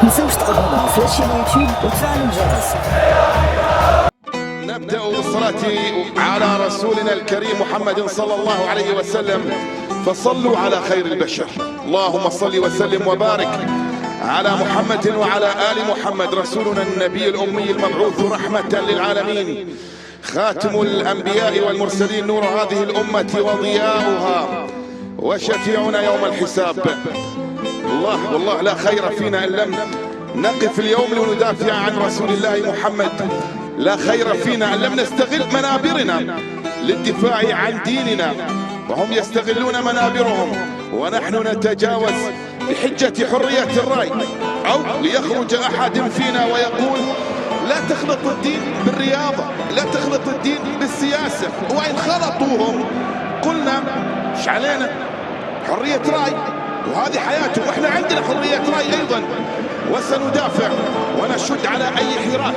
تنساوش تابوناو في لاشين يوتيوب وتفعلوا الجرس. نبدأ بالصلاة على رسولنا الكريم محمد صلى الله عليه وسلم، فصلوا على خير البشر. اللهم صل وسلم وبارك على محمد وعلى آل محمد، رسولنا النبي الأمي المبعوث رحمة للعالمين، خاتم الأنبياء والمرسلين، نور هذه الأمة وضياؤها، وشفيعنا يوم الحساب. الله والله لا خير فينا إن لم نقف اليوم لندافع عن رسول الله محمد، لا خير فينا إن لم نستغل منابرنا للدفاع عن ديننا، وهم يستغلون منابرهم ونحن نتجاوز بحجة حرية الرأي، أو ليخرج أحد فينا ويقول لا تخلط الدين بالرياضة، لا تخلط الدين بالسياسة، وإن خلطوهم قلنا مش علينا حرية رأي، وهذه حياتهم، واحنا عندنا حرية رأي أيضا، وسندافع ونشد على أي حراك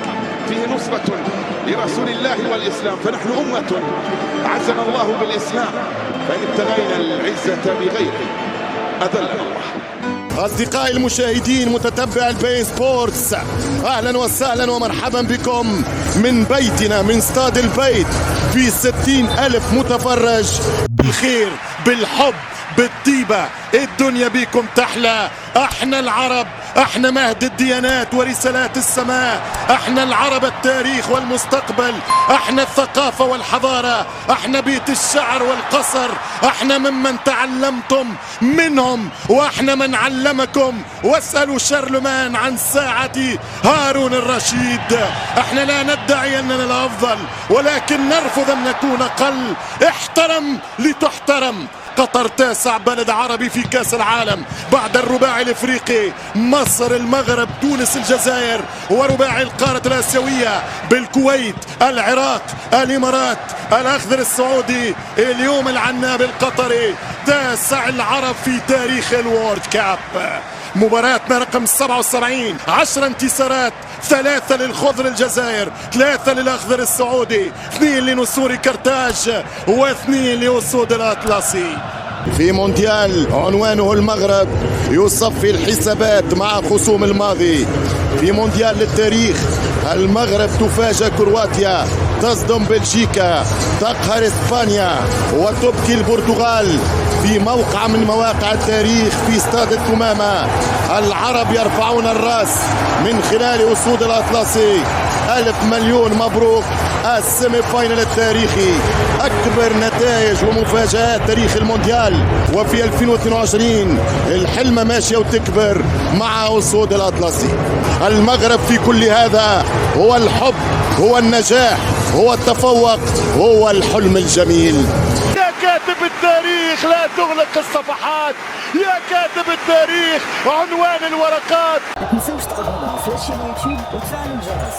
فيه نصرة لرسول الله والإسلام، فنحن أمة أعزنا الله بالإسلام، فإن ابتغينا العزة بغيره أذلنا الله. أصدقائي المشاهدين متتبع البين سبورتس، أهلا وسهلا ومرحبا بكم من بيتنا، من استاد البيت، في 60,000 متفرج، بالخير بالحب بالطيبة، الدنيا بكم تحلى. احنا العرب، احنا مهد الديانات ورسالات السماء، احنا العرب التاريخ والمستقبل، احنا الثقافة والحضارة، احنا بيت الشعر والقصر، احنا ممن تعلمتم منهم، واحنا من علمكم. واسألوا شارلمان عن ساعة هارون الرشيد. احنا لا ندعي اننا الافضل، ولكن نرفض ان نكون اقل. احترم لتحترم. قطر تاسع بلد عربي في كاس العالم بعد الرباعي الافريقي، مصر المغرب تونس الجزائر، ورباعي القارة الاسيوية بالكويت العراق الامارات الاخضر السعودي، اليوم العناب القطري. تاسع العرب في تاريخ الوورد كاب. مباراتنا رقم 77، 10 انتصارات، 3 للخضر الجزائر، 3 للأخضر السعودي، 2 لنسور كرتاج، و2 لأسود الأطلسي. في مونديال عنوانه المغرب يصفي الحسابات مع خصوم الماضي. في مونديال للتاريخ المغرب تفاجأ كرواتيا، تصدم بلجيكا، تقهر اسبانيا، وتبكي البرتغال في موقع من مواقع التاريخ في استاد الثمامة. العرب يرفعون الراس من خلال أسود الأطلسي. 1000 مليون مبروك، السيمي فاينل التاريخي، أكبر نتائج ومفاجآت تاريخ المونديال. وفي 2022 الحلمة ماشية وتكبر مع أسود الأطلسي. المغرب في كل هذا هو الحب، هو النجاح، هو التفوق، هو الحلم الجميل. يا كاتب التاريخ لا تغلق الصفحات، يا كاتب التاريخ عنوان الورقات. ما تنساوش تابوناو في لاشين يوتيوب وتفعلوا الجرس.